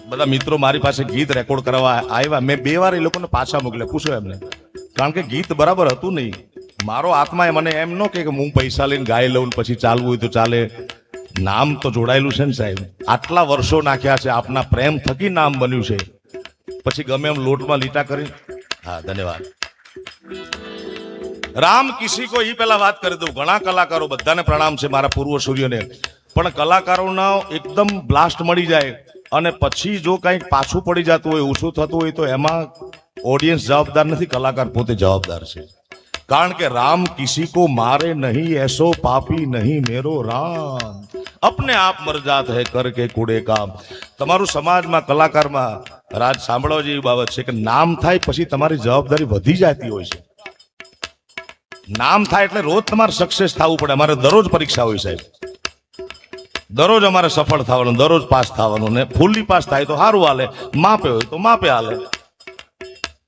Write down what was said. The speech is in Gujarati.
બધા મિત્રો મારી પાસે ગીત રેકોર્ડ કરવા આવ્યા, મેં 2 વાર એ લોકોને પાછા મોકલ્યા, પૂછો એમને, કારણ કે ગીત બરાબર હતું નહીં. મારો આત્મા મને એમ ન કે હું પૈસા લઈને ગાઈ લઉં પછી ચાલવું હોય તો ચાલે. નામ તો જોડાયેલું છે ને સાહેબ, આટલા વર્ષો નાખ્યા છે, આપના પ્રેમ થકી નામ બન્યું છે, પછી ગમે એમ લોટમાં લીટા કરી. હા, ધન્યવાદ. રામ કિસી કો ઈ પેલા વાત કરી દઉં. ઘણા કલાકારો, બધાને પ્રણામ છે મારા પૂર્વસૂરીઓને, પણ કલાકારોના એકદમ બ્લાસ્ટ મળી જાય અને પછી જો કંઈક પાછું પડી જતું હોય, ઓછું થતું હોય, તો એમાં ઓડિયન્સ જવાબદાર નથી, કલાકાર પોતે જવાબદાર છે. કારણ કે રામ કિસી કો મારે નહીં, એસો પાપી નહીં મેરો રામ, અપને આપ મર જાત હૈ કરકે કુડે કામ. તમારું સમાજમાં, કલાકારમાં રાજ સાંભળવા જેવી બાબત છે કે નામ થાય પછી તમારી જવાબદારી વધી જતી હોય છે. નામ થાય એટલે રોજ તમારે સક્સેસ થવું પડે. અમારે દરરોજ પરીક્ષા હોય સાહેબ, દરરોજ અમારે સફળ થવાનું, દરરોજ પાસ થવાનું, ને ફૂલ્લી પાસ થાય તો સારું હાલે, માપે હોય તો માપે હાલે.